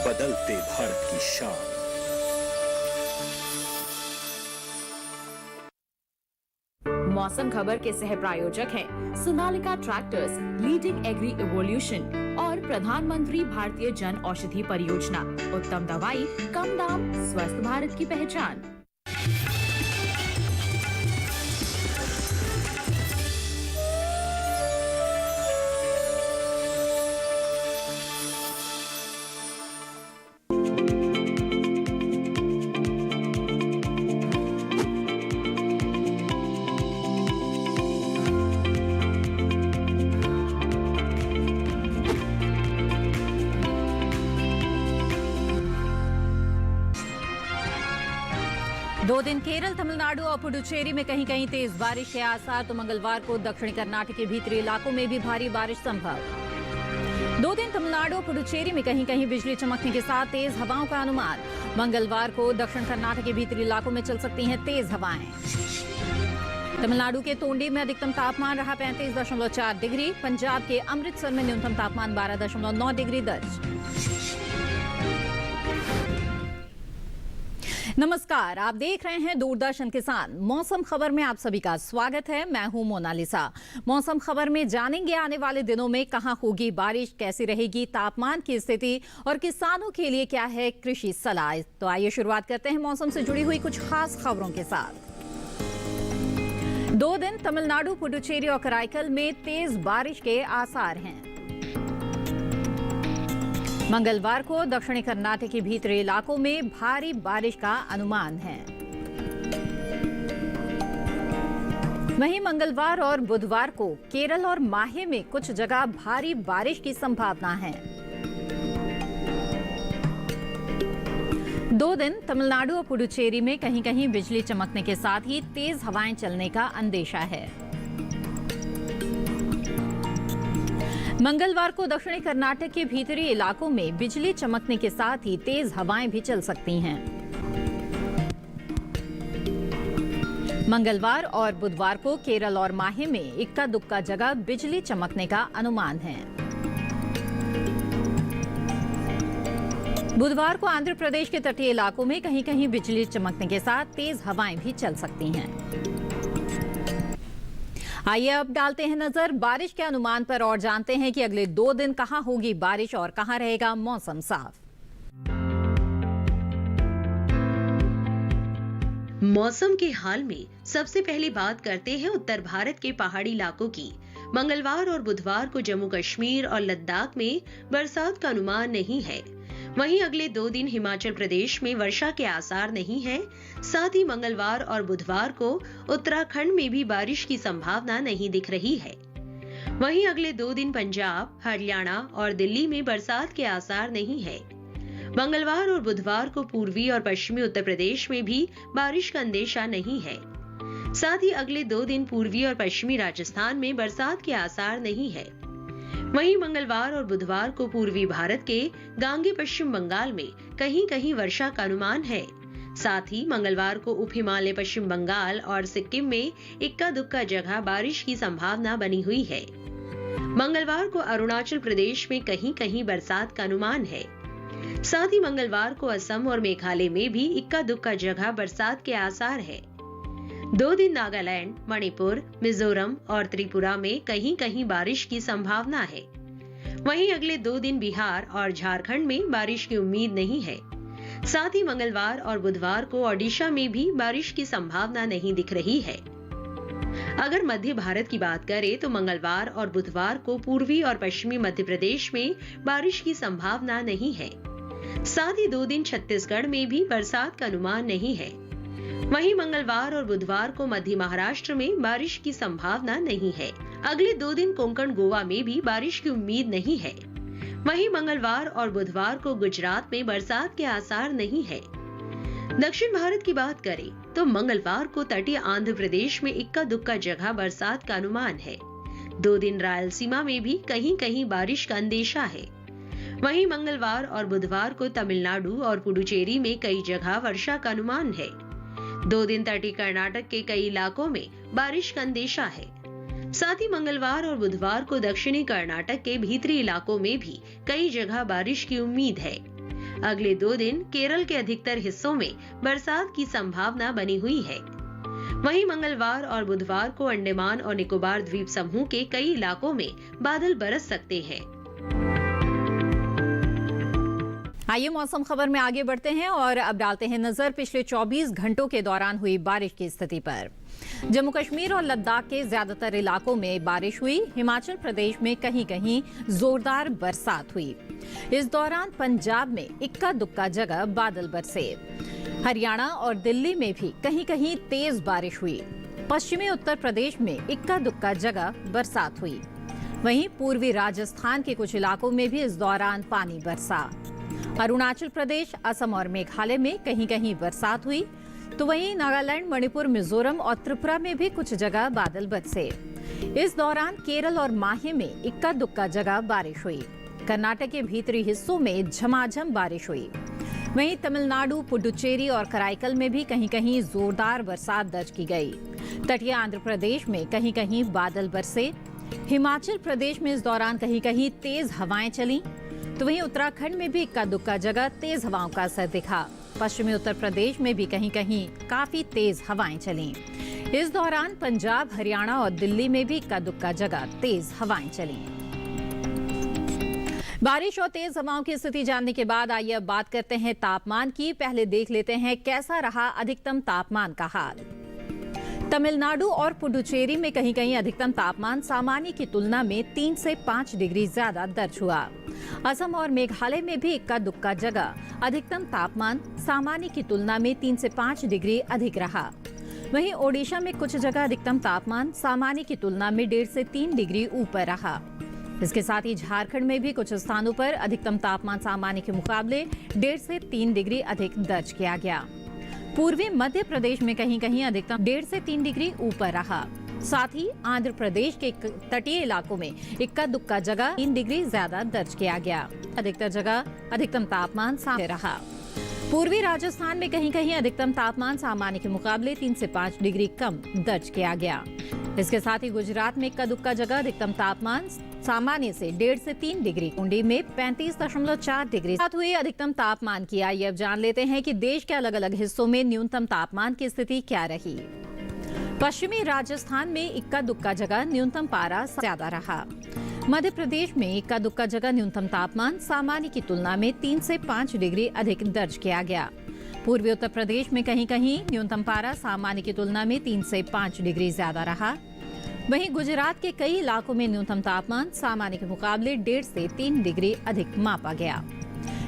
बदलते भारत की शान। मौसम खबर के सह प्रायोजक हैं Sonalika tractors, leading agri evolution और प्रधानमंत्री भारतीय जन औषधि परियोजना। उत्तम दवाई, कम दाम, स्वस्थ भारत की पहचान। दो दिन केरल, तमिलनाडु और पुडुचेरी में कहीं कहीं तेज बारिश के आसार, तो मंगलवार को दक्षिणी कर्नाटक के भीतरी इलाकों में भी भारी बारिश संभव। 2 दिन तमिलनाडु और पुडुचेरी में कहीं कहीं बिजली चमकने के साथ तेज हवाओं का अनुमान। मंगलवार को दक्षिण कर्नाटक के भीतरी इलाकों में चल सकती हैं तेज हवाएं। तमिलनाडु के तोंडी में अधिकतम तापमान रहा 35.4 डिग्री। पंजाब के अमृतसर में न्यूनतम तापमान 12.9 डिग्री दर्ज। नमस्कार, आप देख रहे हैं दूरदर्शन किसान। मौसम खबर में आप सभी का स्वागत है। मैं हूं मोनालिसा। मौसम खबर में जानेंगे आने वाले दिनों में कहां होगी बारिश, कैसी रहेगी तापमान की स्थिति और किसानों के लिए क्या है कृषि सलाह। तो आइए शुरुआत करते हैं मौसम से जुड़ी हुई कुछ खास खबरों के साथ। 2 दिन तमिलनाडु, पुडुचेरी और कराईकल में तेज बारिश के आसार हैं। मंगलवार को दक्षिणी कर्नाटक के भीतरी इलाकों में भारी बारिश का अनुमान है। वहीं मंगलवार और बुधवार को केरल और माहे में कुछ जगह भारी बारिश की संभावना है। 2 दिन तमिलनाडु और पुडुचेरी में कहीं कहीं बिजली चमकने के साथ ही तेज हवाएं चलने का अंदेशा है। मंगलवार को दक्षिणी कर्नाटक के भीतरी इलाकों में बिजली चमकने के साथ ही तेज हवाएं भी चल सकती हैं। मंगलवार और बुधवार को केरल और माहे में इक्का दुक्का जगह बिजली चमकने का अनुमान है। बुधवार को आंध्र प्रदेश के तटीय इलाकों में कहीं कहीं बिजली चमकने के साथ तेज हवाएं भी चल सकती हैं। आइए अब डालते हैं नजर बारिश के अनुमान पर और जानते हैं कि अगले 2 दिन कहां होगी बारिश और कहां रहेगा मौसम साफ। मौसम के हाल में सबसे पहले बात करते हैं उत्तर भारत के पहाड़ी इलाकों की। मंगलवार और बुधवार को जम्मू कश्मीर और लद्दाख में बरसात का अनुमान नहीं है। वहीं अगले 2 दिन हिमाचल प्रदेश में वर्षा के आसार नहीं है। साथ ही मंगलवार और बुधवार को उत्तराखंड में भी बारिश की संभावना नहीं दिख रही है। वहीं अगले 2 दिन पंजाब, हरियाणा और दिल्ली में बरसात के आसार नहीं है। मंगलवार और बुधवार को पूर्वी और पश्चिमी उत्तर प्रदेश में भी बारिश का अंदेशा नहीं है। साथ ही अगले 2 दिन पूर्वी और पश्चिमी राजस्थान में बरसात के आसार नहीं है। वहीं मंगलवार और बुधवार को पूर्वी भारत के गांगे पश्चिम बंगाल में कहीं कहीं वर्षा का अनुमान है। साथ ही मंगलवार को उप हिमालय पश्चिम बंगाल और सिक्किम में इक्का दुक्का जगह बारिश की संभावना बनी हुई है। मंगलवार को अरुणाचल प्रदेश में कहीं कहीं बरसात का अनुमान है। साथ ही मंगलवार को असम और मेघालय में भी इक्का दुक्का जगह बरसात के आसार है। 2 दिन नागालैंड, मणिपुर, मिजोरम और त्रिपुरा में कहीं कहीं बारिश की संभावना है। वहीं अगले 2 दिन बिहार और झारखंड में बारिश की उम्मीद नहीं है। साथ ही मंगलवार और बुधवार को ओडिशा में भी बारिश की संभावना नहीं दिख रही है। अगर मध्य भारत की बात करें तो मंगलवार और बुधवार को पूर्वी और पश्चिमी मध्य प्रदेश में बारिश की संभावना नहीं है। साथ ही 2 दिन छत्तीसगढ़ में भी बरसात का अनुमान नहीं है। वहीं मंगलवार और बुधवार को मध्य महाराष्ट्र में बारिश की संभावना नहीं है। अगले 2 दिन कोंकण, गोवा में भी बारिश की उम्मीद नहीं है। वहीं मंगलवार और बुधवार को गुजरात में बरसात के आसार नहीं है। दक्षिण भारत की बात करें तो मंगलवार को तटीय आंध्र प्रदेश में इक्का दुक्का जगह बरसात का अनुमान है। 2 दिन रायलसीमा में भी कहीं कहीं बारिश का अंदेशा है। वहीं मंगलवार और बुधवार को तमिलनाडु और पुडुचेरी में कई जगह वर्षा का अनुमान है। 2 दिन तटीय कर्नाटक के कई इलाकों में बारिश का अंदेशा है। साथ ही मंगलवार और बुधवार को दक्षिणी कर्नाटक के भीतरी इलाकों में भी कई जगह बारिश की उम्मीद है। अगले 2 दिन केरल के अधिकतर हिस्सों में बरसात की संभावना बनी हुई है। वहीं मंगलवार और बुधवार को अंडमान और निकोबार द्वीप समूह के कई इलाकों में बादल बरस सकते हैं। आइए मौसम खबर में आगे बढ़ते हैं और अब डालते हैं नजर पिछले 24 घंटों के दौरान हुई बारिश की स्थिति पर। जम्मू कश्मीर और लद्दाख के ज्यादातर इलाकों में बारिश हुई। हिमाचल प्रदेश में कहीं कहीं जोरदार बरसात हुई। इस दौरान पंजाब में इक्का दुक्का जगह बादल बरसे। हरियाणा और दिल्ली में भी कहीं कहीं तेज बारिश हुई। पश्चिमी उत्तर प्रदेश में इक्का दुक्का जगह बरसात हुई। वहीं पूर्वी राजस्थान के कुछ इलाकों में भी इस दौरान पानी बरसा। अरुणाचल प्रदेश, असम और मेघालय में कहीं कहीं बरसात हुई, तो वहीं नागालैंड, मणिपुर, मिजोरम और त्रिपुरा में भी कुछ जगह बादल बरसे। इस दौरान केरल और माहे में इक्का दुक्का जगह बारिश हुई। कर्नाटक के भीतरी हिस्सों में झमाझम बारिश हुई। वहीं तमिलनाडु, पुडुचेरी और कराईकल में भी कहीं कहीं जोरदार बरसात दर्ज की गई। तटीय आंध्र प्रदेश में कहीं कहीं बादल बरसे। हिमाचल प्रदेश में इस दौरान कहीं कहीं तेज हवाएं चली, तो वहीं उत्तराखंड में भी इक्का दुक्का जगह तेज हवाओं का असर दिखा। पश्चिमी उत्तर प्रदेश में भी कहीं कहीं काफी तेज हवाएं चलीं। इस दौरान पंजाब, हरियाणा और दिल्ली में भी इक्का दुक्का जगह तेज हवाएं चलीं। बारिश और तेज हवाओं की स्थिति जानने के बाद आइए अब बात करते हैं तापमान की। पहले देख लेते हैं कैसा रहा अधिकतम तापमान का हाल। तमिलनाडु और पुडुचेरी में कहीं कहीं अधिकतम तापमान सामान्य की तुलना में 3 से 5 डिग्री ज्यादा दर्ज हुआ। असम और मेघालय में भी इक्का दुक्का जगह अधिकतम तापमान सामान्य की तुलना में 3 से 5 डिग्री अधिक रहा। वहीं ओडिशा में कुछ जगह अधिकतम तापमान सामान्य की तुलना में 1.5 से 3 डिग्री ऊपर रहा। इसके साथ ही झारखंड में भी कुछ स्थानों पर अधिकतम तापमान सामान्य के मुकाबले 1.5 से 3 डिग्री अधिक दर्ज किया गया। पूर्वी मध्य प्रदेश में कहीं कहीं अधिकतम 1.5 से 3 डिग्री ऊपर रहा। साथ ही आंध्र प्रदेश के तटीय इलाकों में इक्का दुक्का जगह 3 डिग्री ज्यादा दर्ज किया गया। अधिकतर जगह अधिकतम तापमान सामान्य रहा। पूर्वी राजस्थान में कहीं कहीं अधिकतम तापमान सामान्य के मुकाबले 3 से 5 डिग्री कम दर्ज किया गया। इसके साथ ही गुजरात में इक्का दुक्का जगह अधिकतम तापमान सामान्य से 1.5 से 3 डिग्री, कुंडी में 35.4 डिग्री साथ हुई अधिकतम तापमान की। आइए अब जान लेते हैं कि देश के अलग अलग हिस्सों में न्यूनतम तापमान की स्थिति क्या रही। पश्चिमी राजस्थान में इक्का दुक्का जगह न्यूनतम पारा ज्यादा रहा। मध्य प्रदेश में इक्का दुक्का जगह न्यूनतम तापमान सामान्य की तुलना में 3 से 5 डिग्री अधिक दर्ज किया गया। पूर्वी उत्तर प्रदेश में कहीं कहीं न्यूनतम पारा सामान्य की तुलना में 3 से 5 डिग्री ज्यादा रहा। वहीं गुजरात के कई इलाकों में न्यूनतम तापमान सामान्य के मुकाबले 1.5 से 3 डिग्री अधिक मापा गया।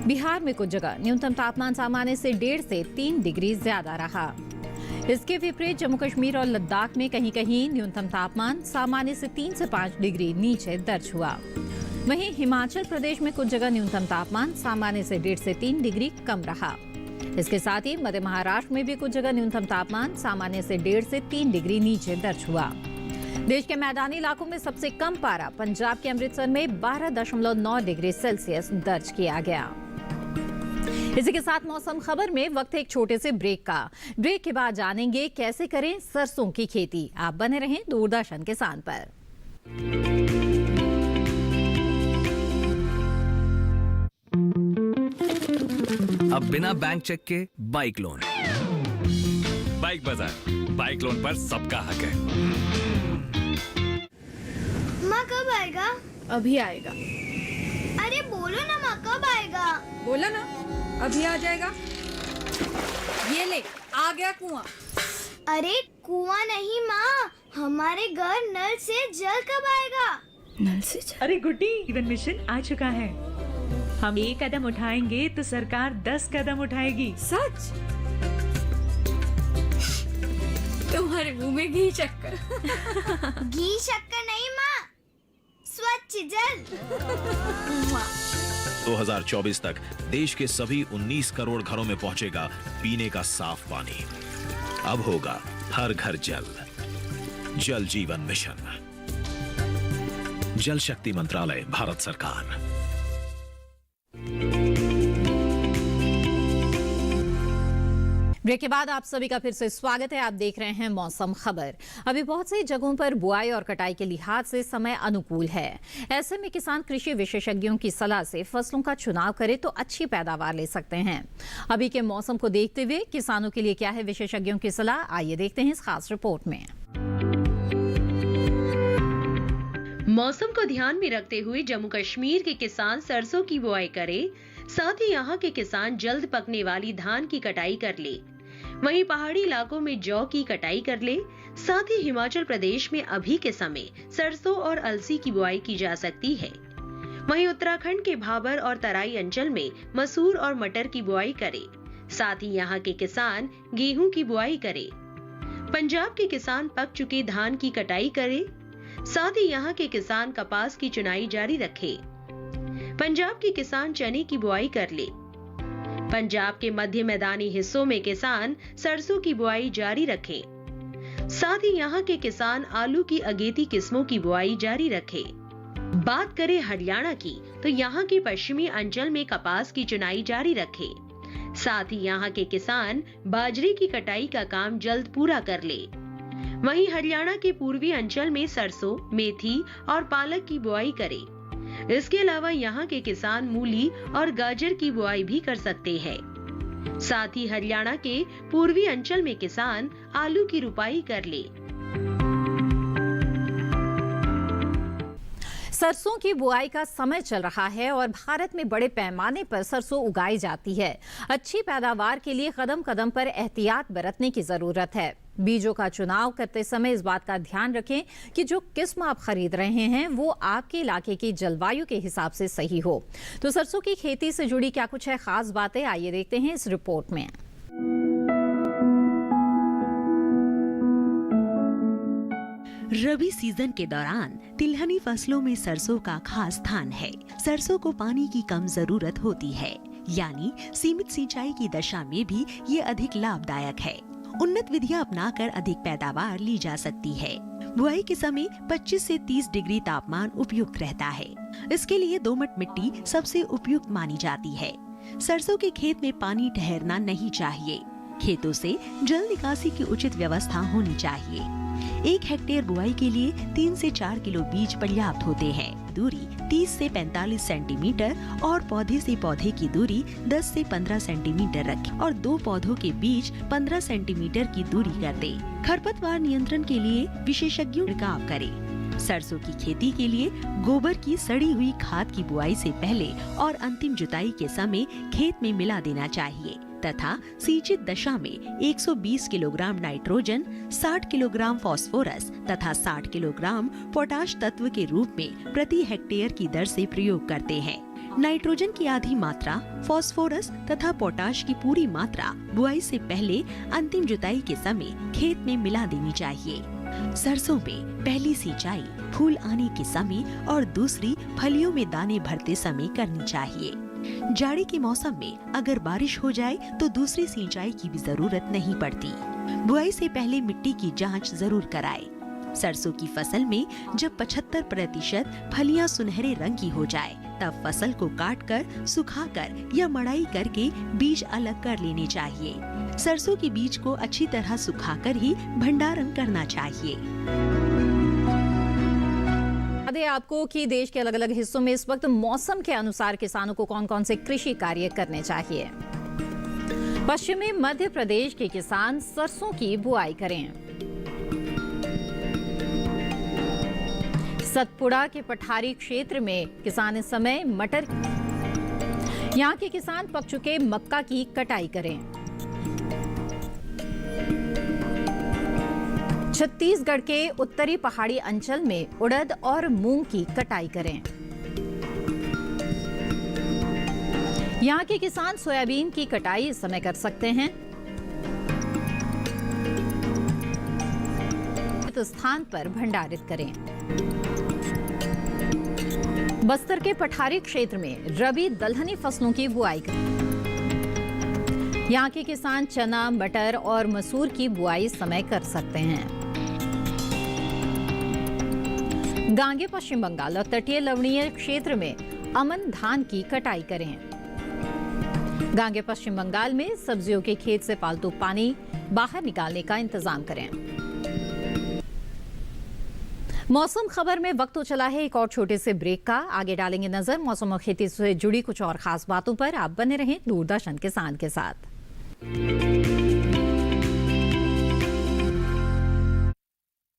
बिहार में कुछ जगह न्यूनतम तापमान सामान्य से 1.5 से 3 डिग्री ज्यादा रहा। इसके विपरीत जम्मू कश्मीर और लद्दाख में कहीं कहीं न्यूनतम तापमान सामान्य से 3 से 5 डिग्री नीचे दर्ज हुआ। वहीं हिमाचल प्रदेश में कुछ जगह न्यूनतम तापमान सामान्य से 1.5 से 3 डिग्री कम रहा। इसके साथ ही मध्य महाराष्ट्र में भी कुछ जगह न्यूनतम तापमान सामान्य से 1.5 से 3 डिग्री नीचे दर्ज हुआ। देश के मैदानी इलाकों में सबसे कम पारा पंजाब के अमृतसर में 12.9 डिग्री सेल्सियस दर्ज किया गया। इसी के साथ मौसम खबर में वक्त है एक छोटे से ब्रेक का। ब्रेक के बाद जानेंगे कैसे करें सरसों की खेती। आप बने रहें दूरदर्शन किसान पर। अब बिना बैंक चेक के बाइक लोन। बाइक बाजार, बाइक लोन पर सबका हक है। माँ कब आएगा? अभी आएगा। अरे बोलो ना माँ कब आएगा? बोला ना अभी आ जाएगा। ये ले आ गया कुआं। अरे कुआं नहीं माँ, हमारे घर नल से जल कब आएगा? नल से जल? अरे गुड्डी, जीवन मिशन आ चुका है। हम 1 कदम उठाएंगे तो सरकार 10 कदम उठाएगी। सच? तुम्हारे मुंह में घी शक्कर। घी शक्कर नहीं माँ, स्वच्छ जल। 2024 तक देश के सभी 19 करोड़ घरों में पहुंचेगा पीने का साफ पानी। अब होगा हर घर जल। जल जीवन मिशन, जल शक्ति मंत्रालय, भारत सरकार। ब्रेक के बाद आप सभी का फिर से स्वागत है। आप देख रहे हैं मौसम खबर। अभी बहुत सी जगहों पर बुआई और कटाई के लिहाज से समय अनुकूल है। ऐसे में किसान कृषि विशेषज्ञों की सलाह से फसलों का चुनाव करें तो अच्छी पैदावार ले सकते हैं। अभी के मौसम को देखते हुए किसानों के लिए क्या है विशेषज्ञों की सलाह, आइए देखते हैं इस खास रिपोर्ट में। मौसम को ध्यान में रखते हुए जम्मू कश्मीर के किसान सरसों की बुआई करें, साथ ही यहाँ के किसान जल्द पकने वाली धान की कटाई कर ले। वहीं पहाड़ी इलाकों में जौ की कटाई कर ले। साथ ही हिमाचल प्रदेश में अभी के समय सरसों और अलसी की बुआई की जा सकती है। वहीं उत्तराखंड के भाबर और तराई अंचल में मसूर और मटर की बुआई करें। साथ ही यहाँ के किसान गेहूं की बुआई करें। पंजाब के किसान पक चुके धान की कटाई करें। साथ ही यहाँ के किसान कपास की चुनाई जारी रखें। पंजाब के किसान चने की बुआई कर ले। पंजाब के मध्य मैदानी हिस्सों में किसान सरसों की बुआई जारी रखें। साथ ही यहाँ के किसान आलू की अगेती किस्मों की बुआई जारी रखें। बात करें हरियाणा की, तो यहाँ के पश्चिमी अंचल में कपास की चुनाई जारी रखें। साथ ही यहाँ के किसान बाजरे की कटाई का काम जल्द पूरा कर ले। वहीं हरियाणा के पूर्वी अंचल में सरसों, मेथी और पालक की बुआई करें। इसके अलावा यहाँ के किसान मूली और गाजर की बुआई भी कर सकते हैं। साथ ही हरियाणा के पूर्वी अंचल में किसान आलू की रुपाई कर ले। सरसों की बुआई का समय चल रहा है और भारत में बड़े पैमाने पर सरसों उगाई जाती है। अच्छी पैदावार के लिए कदम कदम पर एहतियात बरतने की जरूरत है। बीजों का चुनाव करते समय इस बात का ध्यान रखें कि जो किस्म आप खरीद रहे हैं वो आपके इलाके की जलवायु के हिसाब से सही हो। तो सरसों की खेती से जुड़ी क्या कुछ है खास बातें, आइए देखते हैं इस रिपोर्ट में। रबी सीजन के दौरान तिलहनी फसलों में सरसों का खास स्थान है। सरसों को पानी की कम जरूरत होती है, यानी सीमित सिंचाई की दशा में भी ये अधिक लाभदायक है। उन्नत विधियां अपनाकर अधिक पैदावार ली जा सकती है। बुआई के समय 25 से 30 डिग्री तापमान उपयुक्त रहता है। इसके लिए दोमट मिट्टी सबसे उपयुक्त मानी जाती है। सरसों के खेत में पानी ठहरना नहीं चाहिए। खेतों से जल निकासी की उचित व्यवस्था होनी चाहिए। 1 हेक्टेयर बुआई के लिए 3 से 4 किलो बीज पर्याप्त होते हैं। दूरी 30 से 45 सेंटीमीटर और पौधे से पौधे की दूरी 10 से 15 सेंटीमीटर रखें और 2 पौधों के बीच 15 सेंटीमीटर की दूरी कर दें। खरपतवार नियंत्रण के लिए विशेषज्ञों छिड़काव करें। सरसों की खेती के लिए गोबर की सड़ी हुई खाद की बुआई से पहले और अंतिम जुताई के समय खेत में मिला देना चाहिए तथा सिंचित दशा में 120 किलोग्राम नाइट्रोजन, 60 किलोग्राम फास्फोरस तथा 60 किलोग्राम पोटाश तत्व के रूप में प्रति हेक्टेयर की दर से प्रयोग करते हैं। नाइट्रोजन की आधी मात्रा, फास्फोरस तथा पोटाश की पूरी मात्रा बुआई से पहले अंतिम जुताई के समय खेत में मिला देनी चाहिए। सरसों में पहली सिंचाई फूल आने के समय और दूसरी फलियों में दाने भरते समय करनी चाहिए। जाड़े के मौसम में अगर बारिश हो जाए तो दूसरी सिंचाई की भी जरूरत नहीं पड़ती। बुआई से पहले मिट्टी की जांच जरूर कराएं। सरसों की फसल में जब 75% फलियां सुनहरे रंग की हो जाए तब फसल को काटकर, सुखाकर या मड़ाई करके बीज अलग कर लेने चाहिए। सरसों के बीज को अच्छी तरह सुखाकर ही भंडारण करना चाहिए। आपको कि देश के अलग अलग हिस्सों में इस वक्त मौसम के अनुसार किसानों को कौन कौन से कृषि कार्य करने चाहिए। पश्चिमी मध्य प्रदेश के किसान सरसों की बुआई करें। सतपुड़ा के पठारी क्षेत्र में किसान इस समय मटर, यहाँ के किसान पक चुके मक्का की कटाई करें। छत्तीसगढ़ के उत्तरी पहाड़ी अंचल में उड़द और मूंग की कटाई करें। यहाँ के किसान सोयाबीन की कटाई इस समय कर सकते हैं। स्थान पर भंडारित करें। बस्तर के पठारी क्षेत्र में रबी दलहनी फसलों की बुआई करें। यहाँ के किसान चना, मटर और मसूर की बुआई इस समय कर सकते हैं। गांगे पश्चिम बंगाल और तटीय लवणीय क्षेत्र में अमन धान की कटाई करें। गांगे पश्चिम बंगाल में सब्जियों के खेत से फालतू पानी बाहर निकालने का इंतजाम करें। मौसम खबर में वक्त तो चला है एक और छोटे से ब्रेक का। आगे डालेंगे नजर मौसम और खेती से जुड़ी कुछ और खास बातों पर। आप बने रहें दूरदर्शन किसान के साथ।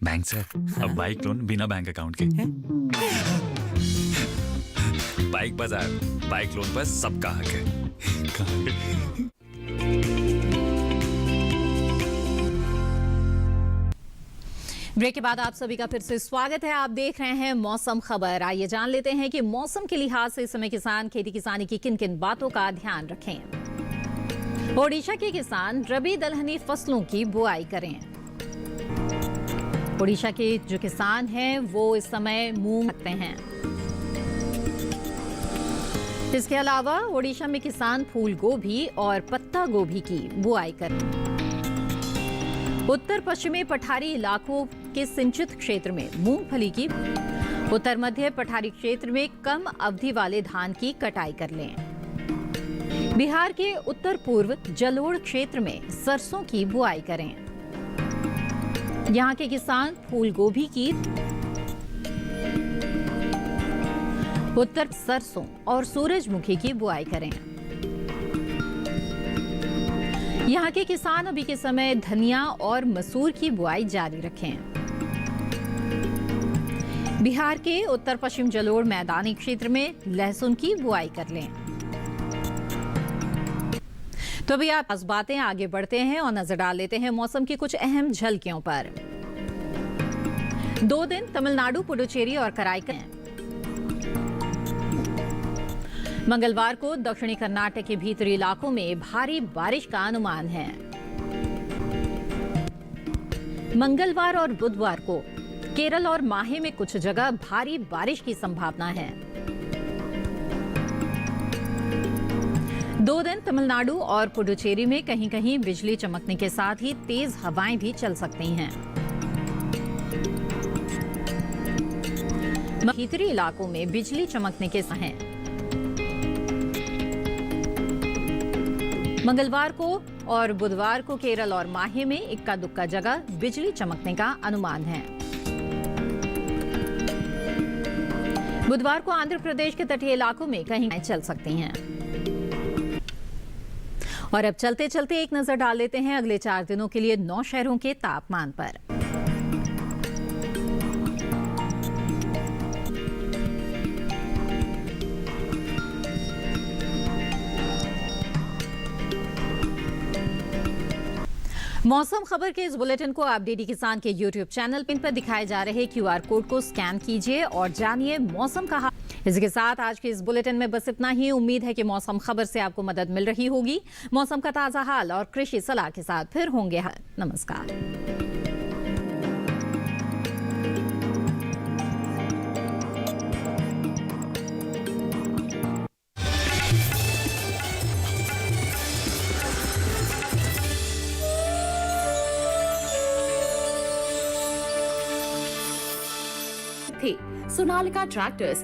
बैंक से अब बाइक लोन बिना बैंक अकाउंट के। बाइक बाजार, बाइक लोन पर सबका हक है। ब्रेक के बाद आप सभी का फिर से स्वागत है। आप देख रहे हैं मौसम खबर। आइए जान लेते हैं कि मौसम के लिहाज से इस समय किसान खेती किसानी की किन किन बातों का ध्यान रखें। ओडिशा के किसान रबी दलहनी फसलों की बुआई करें। ओडिशा के जो किसान हैं वो इस समय मूंग रखते हैं। इसके अलावा ओडिशा में किसान फूल गोभी और पत्ता गोभी की बुआई करें। उत्तर पश्चिमी पठारी इलाकों के सिंचित क्षेत्र में मूंगफली की, उत्तर मध्य पठारी क्षेत्र में कम अवधि वाले धान की कटाई कर लें। बिहार के उत्तर पूर्व जलोढ़ क्षेत्र में सरसों की बुआई करें। यहाँ के किसान फूल गोभी की, उत्तर सरसों और सूरजमुखी की बुआई करें। यहाँ के किसान अभी के समय धनिया और मसूर की बुआई जारी रखें। बिहार के उत्तर पश्चिम जलोढ़ मैदानी क्षेत्र में लहसुन की बुआई कर लें। तो अभी आप आज बातें आगे बढ़ते हैं और नजर डाल लेते हैं मौसम की कुछ अहम झलकियों पर। 2 दिन तमिलनाडु, पुडुचेरी और कराईकल। मंगलवार को दक्षिणी कर्नाटक के भीतरी इलाकों में भारी बारिश का अनुमान है। मंगलवार और बुधवार को केरल और माहे में कुछ जगह भारी बारिश की संभावना है। 2 दिन तमिलनाडु और पुडुचेरी में कहीं कहीं बिजली चमकने के साथ ही तेज हवाएं भी चल सकती हैं। भीतरी इलाकों में बिजली चमकने के साथ हैं। मंगलवार को और बुधवार को केरल और माहे में इक्का दुक्का जगह बिजली चमकने का अनुमान है। बुधवार को आंध्र प्रदेश के तटीय इलाकों में कहीं चल सकती हैं। और अब चलते चलते एक नजर डाल लेते हैं अगले 4 दिनों के लिए 9 शहरों के तापमान पर। मौसम खबर के इस बुलेटिन को आप डीडी किसान के YouTube चैनल पिन पर दिखाए जा रहे QR कोड को स्कैन कीजिए और जानिए मौसम का हाल। इसके साथ आज के इस बुलेटिन में बस इतना ही। उम्मीद है कि मौसम खबर से आपको मदद मिल रही होगी। मौसम का ताजा हाल और कृषि सलाह के साथ फिर होंगे। नमस्कार। सोनालिका ट्रैक्टर्स